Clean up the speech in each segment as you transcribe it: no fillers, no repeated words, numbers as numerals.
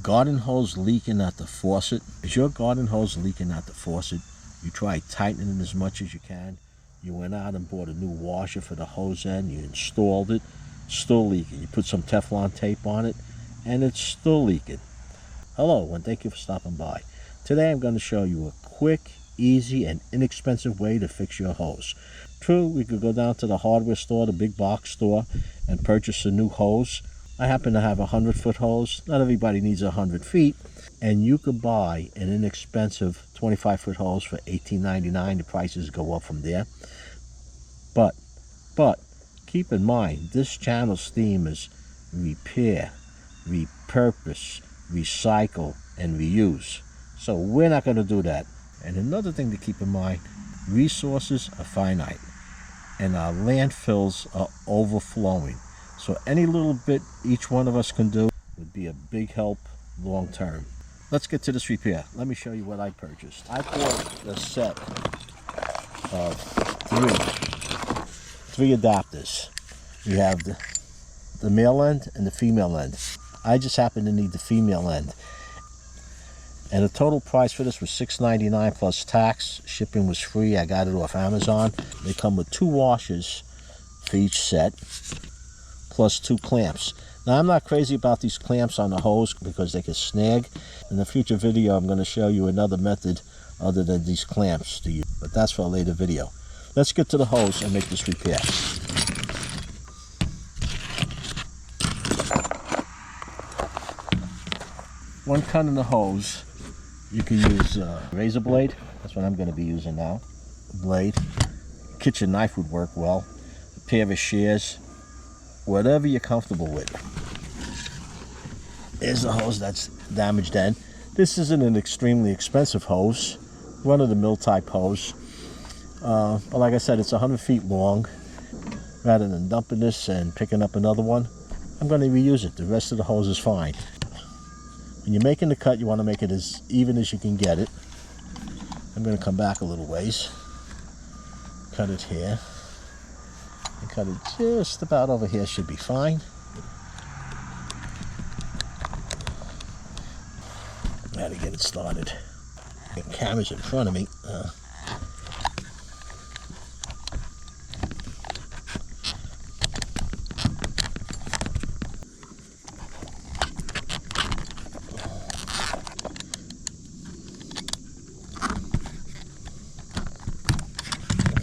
Garden hose leaking at the faucet. Is your garden hose leaking at the faucet? You try tightening it as much as you can. You went out and bought a new washer for the hose end. You installed it. Still leaking. You put some Teflon tape on it and it's still leaking. Hello, and thank you for stopping by. Today I'm going to show you a quick, easy, and inexpensive way to fix your hose. True, we could go down to the hardware store, the big box store, and purchase a new hose. I happen to have a 100-foot hose. Not everybody needs 100 feet. And you could buy an inexpensive 25-foot hose for $18.99. The prices go up from there. But keep in mind, this channel's theme is repair, repurpose, recycle, and reuse. So we're not going to do that. And another thing to keep in mind, resources are finite and our landfills are overflowing. So any little bit each one of us can do would be a big help long term. Let's get to this repair. Let me show you what I purchased. I bought a set of three adapters. You have the male end and the female end. I just happen to need the female end. And the total price for this was $6.99 plus tax. Shipping was free. I got it off Amazon. They come with 2 washers for each set, plus 2 clamps. Now, I'm not crazy about these clamps on the hose because they can snag. In a future video, I'm going to show you another method other than these clamps to use, but that's for a later video. Let's get to the hose and make this repair. One cut in the hose. You can use a razor blade. That's what I'm going to be using now. Blade. Kitchen knife would work well. A pair of shears. Whatever you're comfortable with. Here's the hose that's damaged end. This isn't an extremely expensive hose. Run-of-the-mill type hose. But like I said, it's 100 feet long. Rather than dumping this and picking up another one, I'm going to reuse it. The rest of the hose is fine. When you're making the cut, you want to make it as even as you can get it. I'm going to come back a little ways. Cut it here. And cut it just about over here should be fine. Now to get it started. The camera's in front of me.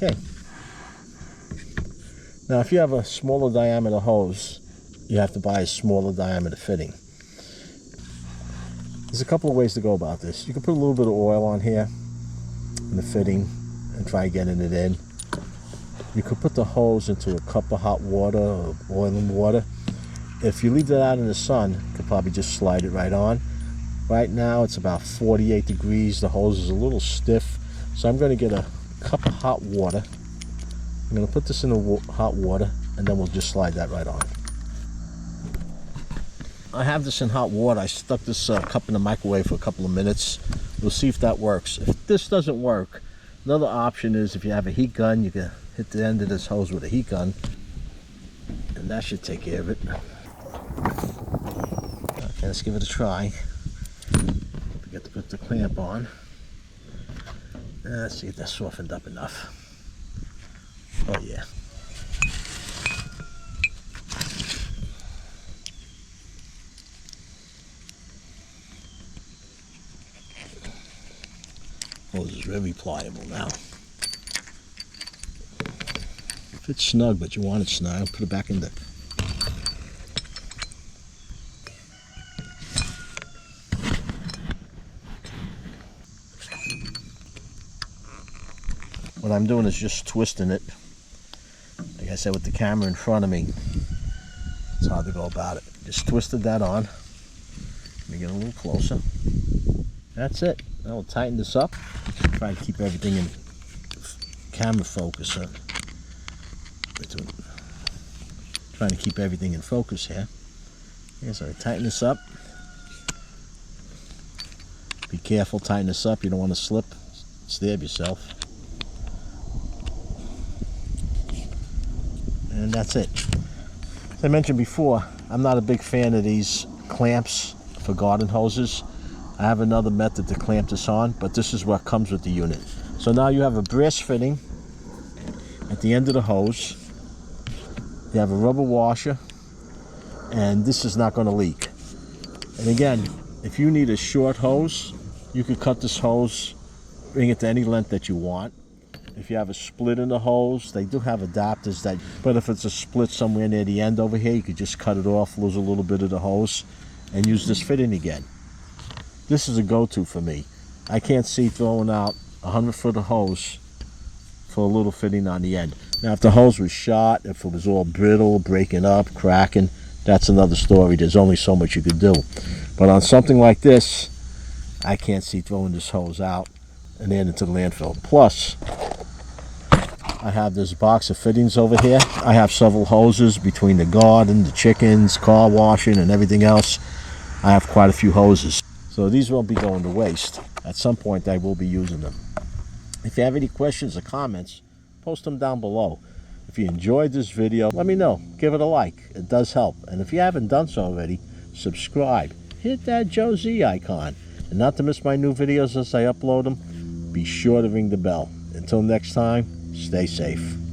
Okay. Now, if you have a smaller diameter hose, you have to buy a smaller diameter fitting. There's a couple of ways to go about this. You can put a little bit of oil on here in the fitting and try getting it in. You could put the hose into a cup of hot water or boiling water. If you leave that out in the sun, you could probably just slide it right on. Right now, it's about 48 degrees. The hose is a little stiff, so I'm going to get a cup of hot water. I'm going to put this in the hot water and then we'll just slide that right on. I have this in hot water. I stuck this cup in the microwave for a couple of minutes. We'll see if that works. If this doesn't work, another option is if you have a heat gun, you can hit the end of this hose with a heat gun and that should take care of it. Okay, let's give it a try. Forget to put the clamp on. Let's see if that's softened up enough. Oh yeah. Hose is very pliable now. Fits snug, but you want it snug. I'll put it back in the... What I'm doing is just twisting it. Like I said, with the camera in front of me, it's hard to go about it. Just twisted that on. Let me get a little closer. That's it. Now we'll tighten this up. Try to keep everything in camera focus. Trying to keep everything in focus here. Okay, so I tighten this up. Be careful, tighten this up. You don't want to slip, stab yourself. And that's it. As I mentioned before, I'm not a big fan of these clamps for garden hoses. I have another method to clamp this on, but this is what comes with the unit. So now you have a brass fitting at the end of the hose. You have a rubber washer, and this is not going to leak. And again, if you need a short hose, you could cut this hose, bring it to any length that you want. If you have a split in the hose, they do have adapters that, but if it's a split somewhere near the end over here, you could just cut it off, lose a little bit of the hose, and use this fitting again. This is a go-to for me. I can't see throwing out 100-foot of hose for a little fitting on the end. Now, if the hose was shot, if it was all brittle, breaking up, cracking, that's another story. There's only so much you could do. But on something like this, I can't see throwing this hose out and then into the landfill. Plus, I have this box of fittings over here. I have several hoses between the garden, the chickens, car washing, and everything else. I have quite a few hoses. So these won't be going to waste. At some point, I will be using them. If you have any questions or comments, post them down below. If you enjoyed this video, let me know. Give it a like. It does help. And if you haven't done so already, subscribe. Hit that Joe Z icon. And not to miss my new videos as I upload them, be sure to ring the bell. Until next time, stay safe.